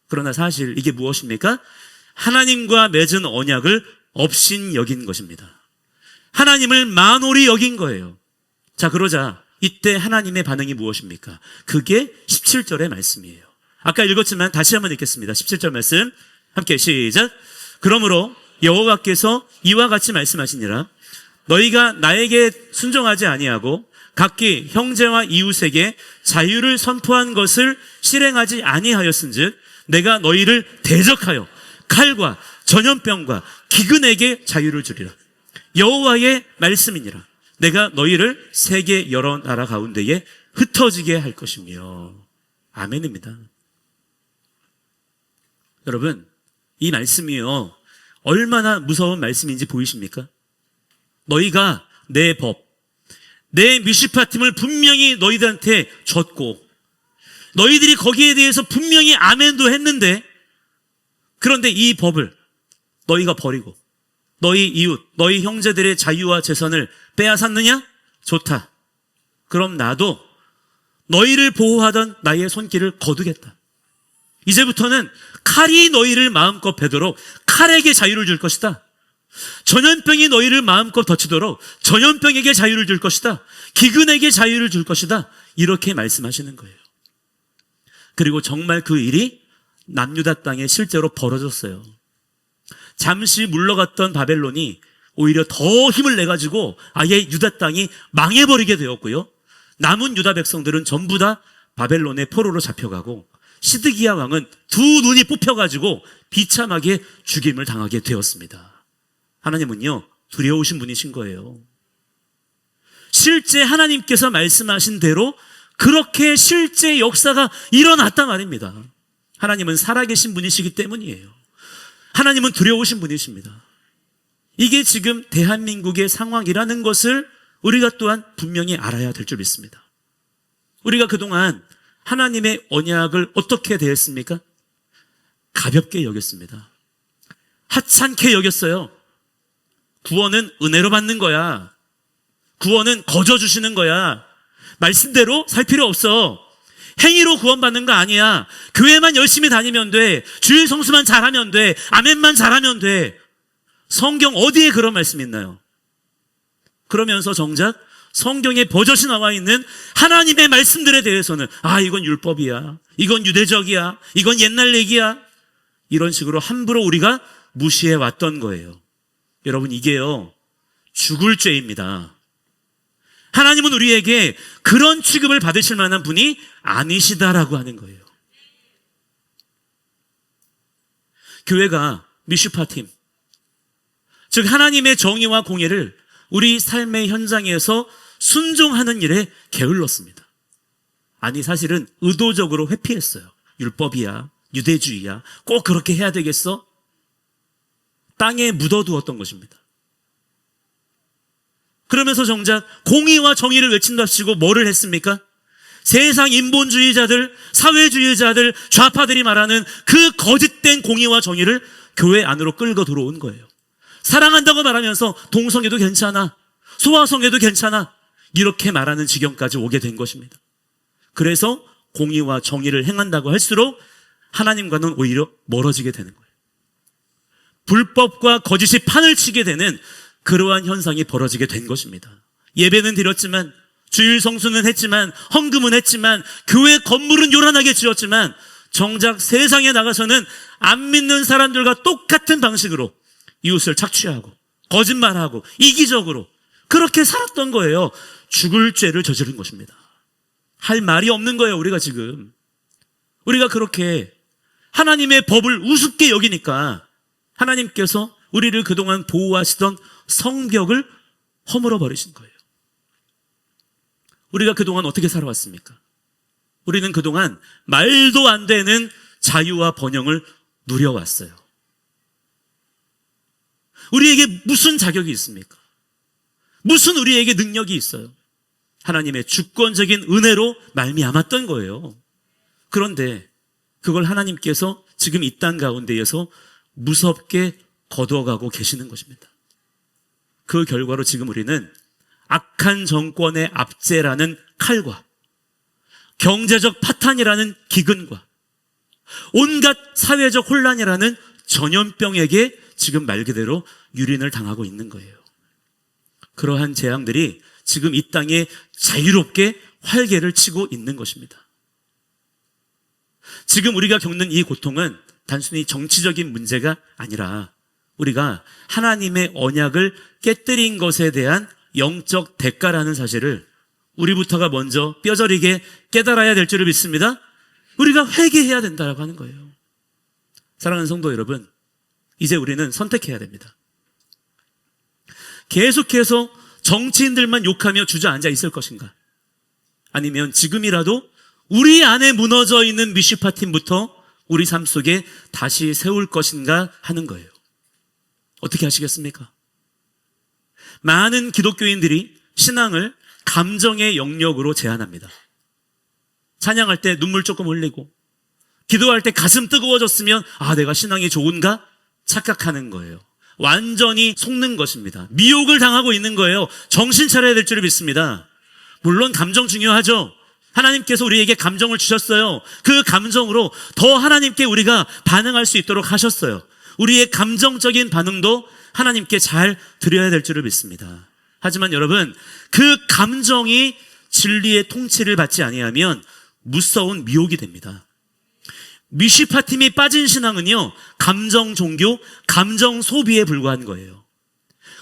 그러나 사실 이게 무엇입니까? 하나님과 맺은 언약을 업신여긴 것입니다. 하나님을 만홀히 여긴 거예요. 자, 그러자 이때 하나님의 반응이 무엇입니까? 그게 17절의 말씀이에요. 아까 읽었지만 다시 한번 읽겠습니다. 17절 말씀 함께 시작. 그러므로 여호와께서 이와 같이 말씀하시니라. 너희가 나에게 순종하지 아니하고 각기 형제와 이웃에게 자유를 선포한 것을 실행하지 아니하였은즉 내가 너희를 대적하여 칼과 전염병과 기근에게 자유를 주리라. 여호와의 말씀이니라. 내가 너희를 세계 여러 나라 가운데에 흩어지게 할 것이며. 아멘입니다. 여러분, 이 말씀이요, 얼마나 무서운 말씀인지 보이십니까? 너희가 내 법, 내 미시파팀을 분명히 너희들한테 줬고, 너희들이 거기에 대해서 분명히 아멘도 했는데, 그런데 이 법을 너희가 버리고 너희 이웃, 너희 형제들의 자유와 재산을 빼앗았느냐? 좋다. 그럼 나도 너희를 보호하던 나의 손길을 거두겠다. 이제부터는 칼이 너희를 마음껏 베도록 칼에게 자유를 줄 것이다. 전염병이 너희를 마음껏 덮치도록 전염병에게 자유를 줄 것이다. 기근에게 자유를 줄 것이다. 이렇게 말씀하시는 거예요. 그리고 정말 그 일이 남유다 땅에 실제로 벌어졌어요. 잠시 물러갔던 바벨론이 오히려 더 힘을 내가지고 아예 유다 땅이 망해버리게 되었고요. 남은 유다 백성들은 전부 다 바벨론의 포로로 잡혀가고 시드기야 왕은 두 눈이 뽑혀가지고 비참하게 죽임을 당하게 되었습니다. 하나님은요, 두려우신 분이신 거예요. 실제 하나님께서 말씀하신 대로 그렇게 실제 역사가 일어났단 말입니다. 하나님은 살아계신 분이시기 때문이에요. 하나님은 두려우신 분이십니다. 이게 지금 대한민국의 상황이라는 것을 우리가 또한 분명히 알아야 될 줄 믿습니다. 우리가 그동안 하나님의 언약을 어떻게 대했습니까? 가볍게 여겼습니다. 하찮게 여겼어요. 구원은 은혜로 받는 거야. 구원은 거저 주시는 거야. 말씀대로 살 필요 없어. 행위로 구원받는 거 아니야. 교회만 열심히 다니면 돼. 주일 성수만 잘하면 돼. 아멘만 잘하면 돼. 성경 어디에 그런 말씀이 있나요? 그러면서 정작 성경에 버젓이 나와 있는 하나님의 말씀들에 대해서는 이건 율법이야. 이건 유대적이야. 이건 옛날 얘기야. 이런 식으로 함부로 우리가 무시해 왔던 거예요. 여러분, 이게요, 죽을 죄입니다. 하나님은 우리에게 그런 취급을 받으실 만한 분이 아니시다라고 하는 거예요. 교회가 미슈파팀, 즉 하나님의 정의와 공의를 우리 삶의 현장에서 순종하는 일에 게을렀습니다. 아니, 사실은 의도적으로 회피했어요. 율법이야, 유대주의야, 꼭 그렇게 해야 되겠어? 땅에 묻어두었던 것입니다. 그러면서 정작 공의와 정의를 외친답시고 뭐를 했습니까? 세상 인본주의자들, 사회주의자들, 좌파들이 말하는 그 거짓된 공의와 정의를 교회 안으로 끌고 들어온 거예요. 사랑한다고 말하면서 동성애도 괜찮아, 소아성애도 괜찮아. 이렇게 말하는 지경까지 오게 된 것입니다. 그래서 공의와 정의를 행한다고 할수록 하나님과는 오히려 멀어지게 되는 거예요. 불법과 거짓이 판을 치게 되는 그러한 현상이 벌어지게 된 것입니다. 예배는 드렸지만, 주일 성수는 했지만, 헌금은 했지만, 교회 건물은 요란하게 지었지만, 정작 세상에 나가서는 안 믿는 사람들과 똑같은 방식으로 이웃을 착취하고 거짓말하고 이기적으로 그렇게 살았던 거예요. 죽을 죄를 저지른 것입니다. 할 말이 없는 거예요. 우리가 지금 우리가 그렇게 하나님의 법을 우습게 여기니까 하나님께서 우리를 그동안 보호하시던 성벽을 허물어 버리신 거예요. 우리가 그동안 어떻게 살아왔습니까? 우리는 그동안 말도 안 되는 자유와 번영을 누려왔어요. 우리에게 무슨 자격이 있습니까? 무슨 우리에게 능력이 있어요? 하나님의 주권적인 은혜로 말미암았던 거예요. 그런데 그걸 하나님께서 지금 이 땅 가운데에서 무섭게 거두어가고 계시는 것입니다. 그 결과로 지금 우리는 악한 정권의 압제라는 칼과 경제적 파탄이라는 기근과 온갖 사회적 혼란이라는 전염병에게 지금 말 그대로 유린을 당하고 있는 거예요. 그러한 재앙들이 지금 이 땅에 자유롭게 활개를 치고 있는 것입니다. 지금 우리가 겪는 이 고통은 단순히 정치적인 문제가 아니라 우리가 하나님의 언약을 깨뜨린 것에 대한 영적 대가라는 사실을 우리부터가 먼저 뼈저리게 깨달아야 될 줄을 믿습니다. 우리가 회개해야 된다고 하는 거예요. 사랑하는 성도 여러분, 이제 우리는 선택해야 됩니다. 계속해서 정치인들만 욕하며 주저앉아 있을 것인가? 아니면 지금이라도 우리 안에 무너져 있는 미시파 팀부터 우리 삶 속에 다시 세울 것인가 하는 거예요. 어떻게 하시겠습니까? 많은 기독교인들이 신앙을 감정의 영역으로 제한합니다. 찬양할 때 눈물 조금 흘리고 기도할 때 가슴 뜨거워졌으면 내가 신앙이 좋은가? 착각하는 거예요. 완전히 속는 것입니다. 미혹을 당하고 있는 거예요. 정신 차려야 될 줄을 믿습니다. 물론 감정 중요하죠. 하나님께서 우리에게 감정을 주셨어요. 그 감정으로 더 하나님께 우리가 반응할 수 있도록 하셨어요. 우리의 감정적인 반응도 하나님께 잘 드려야 될 줄을 믿습니다. 하지만 여러분, 그 감정이 진리의 통치를 받지 아니하면 무서운 미혹이 됩니다. 미시파 팀이 빠진 신앙은요, 감정 종교, 감정 소비에 불과한 거예요.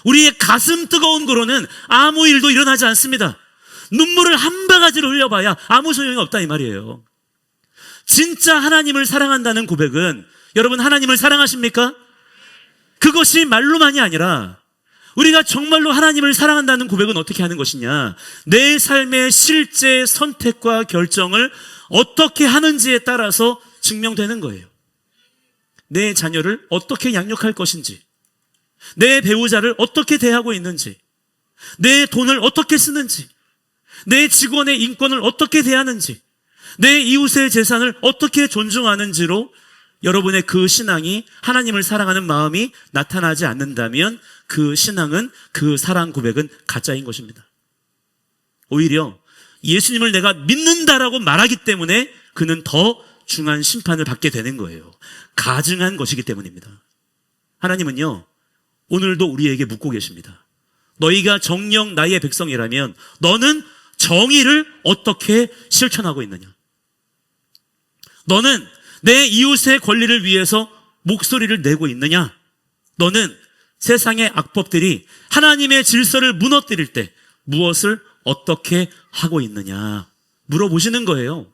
우리의 가슴 뜨거운 거로는 아무 일도 일어나지 않습니다. 눈물을 한 바가지로 흘려봐야 아무 소용이 없다 이 말이에요. 진짜 하나님을 사랑한다는 고백은, 여러분 하나님을 사랑하십니까? 그것이 말로만이 아니라 우리가 정말로 하나님을 사랑한다는 고백은 어떻게 하는 것이냐, 내 삶의 실제 선택과 결정을 어떻게 하는지에 따라서 증명되는 거예요. 내 자녀를 어떻게 양육할 것인지, 내 배우자를 어떻게 대하고 있는지, 내 돈을 어떻게 쓰는지, 내 직원의 인권을 어떻게 대하는지, 내 이웃의 재산을 어떻게 존중하는지로 여러분의 그 신앙이, 하나님을 사랑하는 마음이 나타나지 않는다면 그 신앙은, 그 사랑 고백은 가짜인 것입니다. 오히려 예수님을 내가 믿는다라고 말하기 때문에 그는 더 중한 심판을 받게 되는 거예요. 가증한 것이기 때문입니다. 하나님은요, 오늘도 우리에게 묻고 계십니다. 너희가 정녕 나의 백성이라면 너는 정의를 어떻게 실천하고 있느냐? 너는 내 이웃의 권리를 위해서 목소리를 내고 있느냐? 너는 세상의 악법들이 하나님의 질서를 무너뜨릴 때 무엇을 어떻게 하고 있느냐? 물어보시는 거예요.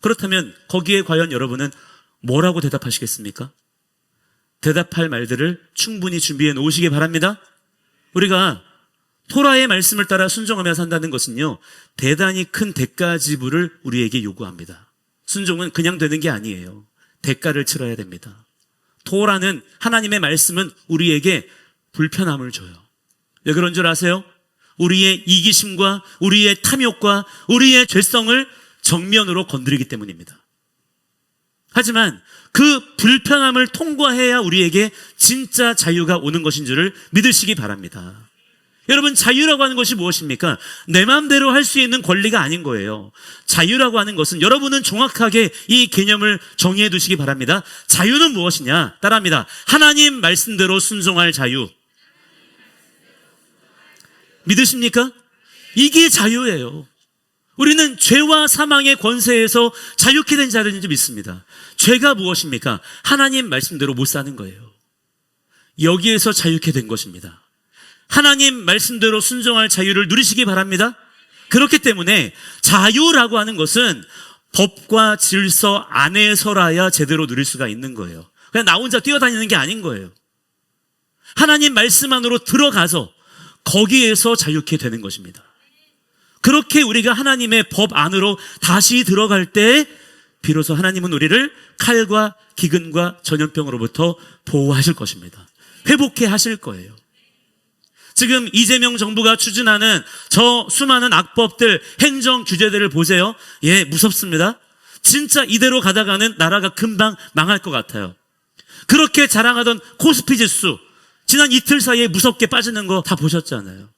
그렇다면 거기에 과연 여러분은 뭐라고 대답하시겠습니까? 대답할 말들을 충분히 준비해 놓으시기 바랍니다. 우리가 토라의 말씀을 따라 순종하며 산다는 것은요, 대단히 큰 대가 지불을 우리에게 요구합니다. 순종은 그냥 되는 게 아니에요. 대가를 치러야 됩니다. 토라는, 하나님의 말씀은 우리에게 불편함을 줘요. 왜 그런 줄 아세요? 우리의 이기심과 우리의 탐욕과 우리의 죄성을 정면으로 건드리기 때문입니다. 하지만 그 불편함을 통과해야 우리에게 진짜 자유가 오는 것인 줄을 믿으시기 바랍니다. 여러분, 자유라고 하는 것이 무엇입니까? 내 마음대로 할 수 있는 권리가 아닌 거예요. 자유라고 하는 것은, 여러분은 정확하게 이 개념을 정의해 두시기 바랍니다. 자유는 무엇이냐? 따라합니다. 하나님 말씀대로 순종할 자유. 믿으십니까? 이게 자유예요. 우리는 죄와 사망의 권세에서 자유케 된 자들인 줄 믿습니다. 죄가 무엇입니까? 하나님 말씀대로 못 사는 거예요. 여기에서 자유케 된 것입니다. 하나님 말씀대로 순종할 자유를 누리시기 바랍니다. 그렇기 때문에 자유라고 하는 것은 법과 질서 안에서라야 제대로 누릴 수가 있는 거예요. 그냥 나 혼자 뛰어다니는 게 아닌 거예요. 하나님 말씀 안으로 들어가서 거기에서 자유케 되는 것입니다. 그렇게 우리가 하나님의 법 안으로 다시 들어갈 때 비로소 하나님은 우리를 칼과 기근과 전염병으로부터 보호하실 것입니다. 회복해 하실 거예요. 지금 이재명 정부가 추진하는 저 수많은 악법들, 행정 규제들을 보세요. 예, 무섭습니다. 진짜 이대로 가다가는 나라가 금방 망할 것 같아요. 그렇게 자랑하던 코스피 지수, 지난 이틀 사이에 무섭게 빠지는 거 다 보셨잖아요.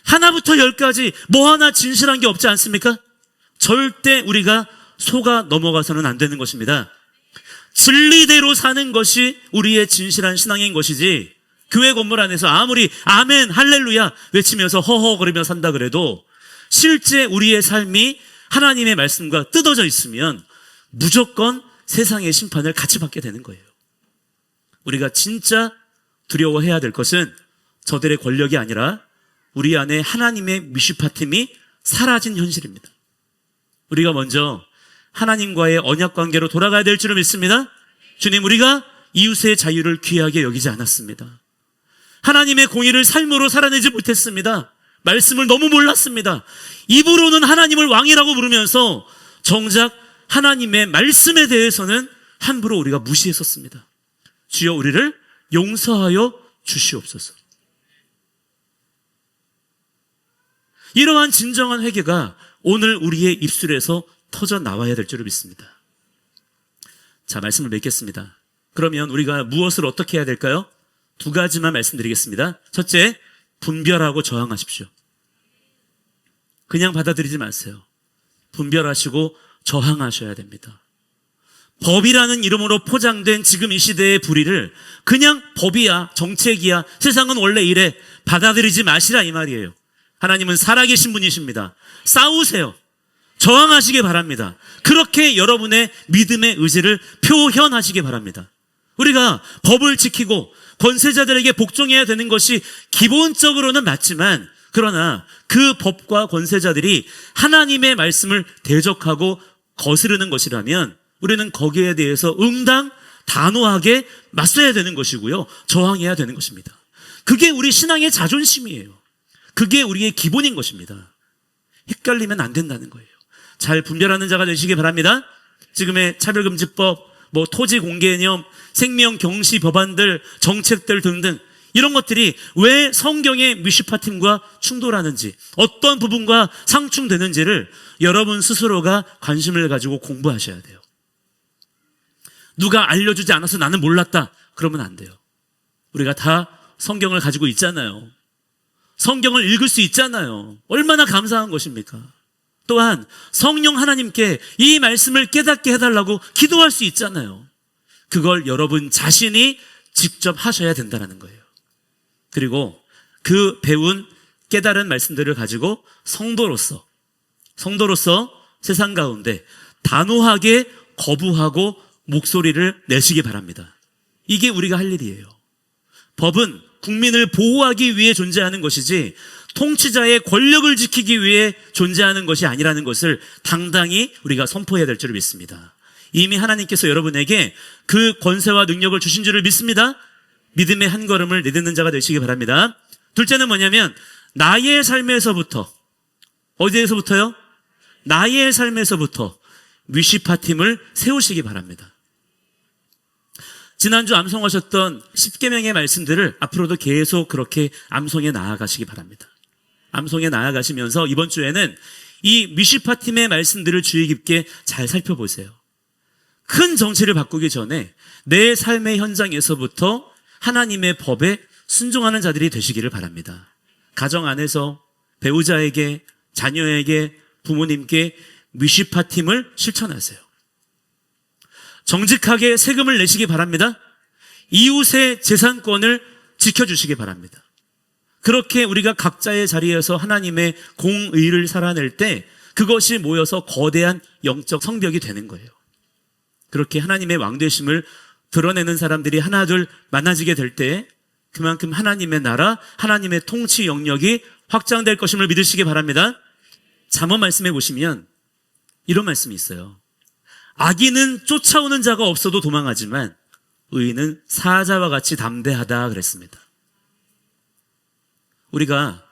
하나부터 열까지 뭐 하나 진실한 게 없지 않습니까? 절대 우리가 속아 넘어가서는 안 되는 것입니다. 진리대로 사는 것이 우리의 진실한 신앙인 것이지, 교회 건물 안에서 아무리 아멘 할렐루야 외치면서 허허거리며 산다 그래도 실제 우리의 삶이 하나님의 말씀과 뜯어져 있으면 무조건 세상의 심판을 같이 받게 되는 거예요. 우리가 진짜 두려워해야 될 것은 저들의 권력이 아니라 우리 안에 하나님의 미슈파팀이 사라진 현실입니다. 우리가 먼저 하나님과의 언약 관계로 돌아가야 될 줄을 믿습니다. 주님, 우리가 이웃의 자유를 귀하게 여기지 않았습니다. 하나님의 공의를 삶으로 살아내지 못했습니다. 말씀을 너무 몰랐습니다. 입으로는 하나님을 왕이라고 부르면서 정작 하나님의 말씀에 대해서는 함부로 우리가 무시했었습니다. 주여, 우리를 용서하여 주시옵소서. 이러한 진정한 회개가 오늘 우리의 입술에서 터져 나와야 될 줄을 믿습니다. 자, 말씀을 맺겠습니다. 그러면 우리가 무엇을 어떻게 해야 될까요? 두 가지만 말씀드리겠습니다. 첫째, 분별하고 저항하십시오. 그냥 받아들이지 마세요. 분별하시고 저항하셔야 됩니다. 법이라는 이름으로 포장된 지금 이 시대의 불의를 그냥 법이야, 정책이야, 세상은 원래 이래 받아들이지 마시라 이 말이에요. 하나님은 살아계신 분이십니다. 싸우세요. 저항하시기 바랍니다. 그렇게 여러분의 믿음의 의지를 표현하시기 바랍니다. 우리가 법을 지키고 권세자들에게 복종해야 되는 것이 기본적으로는 맞지만, 그러나 그 법과 권세자들이 하나님의 말씀을 대적하고 거스르는 것이라면 우리는 거기에 대해서 응당 단호하게 맞서야 되는 것이고요, 저항해야 되는 것입니다. 그게 우리 신앙의 자존심이에요. 그게 우리의 기본인 것입니다. 헷갈리면 안 된다는 거예요. 잘 분별하는 자가 되시기 바랍니다. 지금의 차별금지법, 토지 공개념, 생명 경시 법안들, 정책들 등등 이런 것들이 왜 성경의 미슈파팀과 충돌하는지, 어떤 부분과 상충되는지를 여러분 스스로가 관심을 가지고 공부하셔야 돼요. 누가 알려주지 않아서 나는 몰랐다, 그러면 안 돼요. 우리가 다 성경을 가지고 있잖아요. 성경을 읽을 수 있잖아요. 얼마나 감사한 것입니까? 또한 성령 하나님께 이 말씀을 깨닫게 해달라고 기도할 수 있잖아요. 그걸 여러분 자신이 직접 하셔야 된다는 거예요. 그리고 그 배운 깨달은 말씀들을 가지고 성도로서 세상 가운데 단호하게 거부하고 목소리를 내시기 바랍니다. 이게 우리가 할 일이에요. 법은 국민을 보호하기 위해 존재하는 것이지 통치자의 권력을 지키기 위해 존재하는 것이 아니라는 것을 당당히 우리가 선포해야 될 줄을 믿습니다. 이미 하나님께서 여러분에게 그 권세와 능력을 주신 줄을 믿습니다. 믿음의 한 걸음을 내딛는 자가 되시기 바랍니다. 둘째는 뭐냐면 나의 삶에서부터, 어디에서부터요? 나의 삶에서부터 위시파팀을 세우시기 바랍니다. 지난주 암송하셨던 10계명의 말씀들을 앞으로도 계속 그렇게 암송해 나아가시기 바랍니다. 암송해 나아가시면서 이번 주에는 이 미시파팀의 말씀들을 주의 깊게 잘 살펴보세요. 큰 정치를 바꾸기 전에 내 삶의 현장에서부터 하나님의 법에 순종하는 자들이 되시기를 바랍니다. 가정 안에서 배우자에게, 자녀에게, 부모님께 미시파팀을 실천하세요. 정직하게 세금을 내시기 바랍니다. 이웃의 재산권을 지켜주시기 바랍니다. 그렇게 우리가 각자의 자리에서 하나님의 공의를 살아낼 때 그것이 모여서 거대한 영적 성벽이 되는 거예요. 그렇게 하나님의 왕되심을 드러내는 사람들이 하나둘 많아지게 될 때 그만큼 하나님의 나라, 하나님의 통치 영역이 확장될 것임을 믿으시기 바랍니다. 잠언 말씀해 보시면 이런 말씀이 있어요. 악인은 쫓아오는 자가 없어도 도망하지만 의인은 사자와 같이 담대하다 그랬습니다. 우리가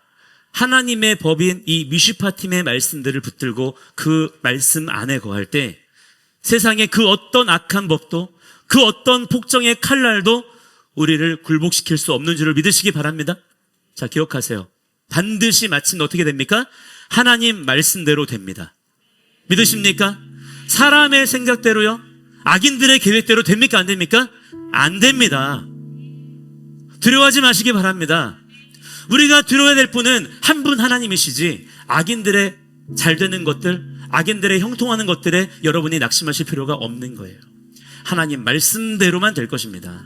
하나님의 법인 이 미슈파팀의 말씀들을 붙들고 그 말씀 안에 거할 때 세상의 그 어떤 악한 법도 그 어떤 폭정의 칼날도 우리를 굴복시킬 수 없는 줄을 믿으시기 바랍니다. 자, 기억하세요. 반드시 마침 어떻게 됩니까? 하나님 말씀대로 됩니다. 믿으십니까? 사람의 생각대로요? 악인들의 계획대로 됩니까? 안 됩니까? 안 됩니다. 두려워하지 마시기 바랍니다. 우리가 두려워야 될 분은 한 분 하나님이시지 악인들의 잘 되는 것들, 악인들의 형통하는 것들에 여러분이 낙심하실 필요가 없는 거예요. 하나님 말씀대로만 될 것입니다.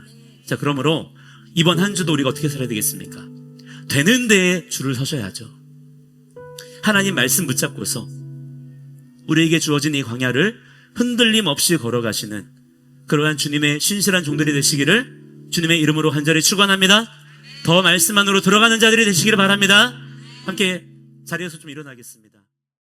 자, 그러므로 이번 한 주도 우리가 어떻게 살아야 되겠습니까? 되는 데에 줄을 서셔야죠. 하나님 말씀 붙잡고서 우리에게 주어진 이 광야를 흔들림 없이 걸어가시는 그러한 주님의 신실한 종들이 되시기를 주님의 이름으로 간절히 축원합니다. 더 말씀 안으로 들어가는 자들이 되시기를 바랍니다. 함께 자리에서 좀 일어나겠습니다.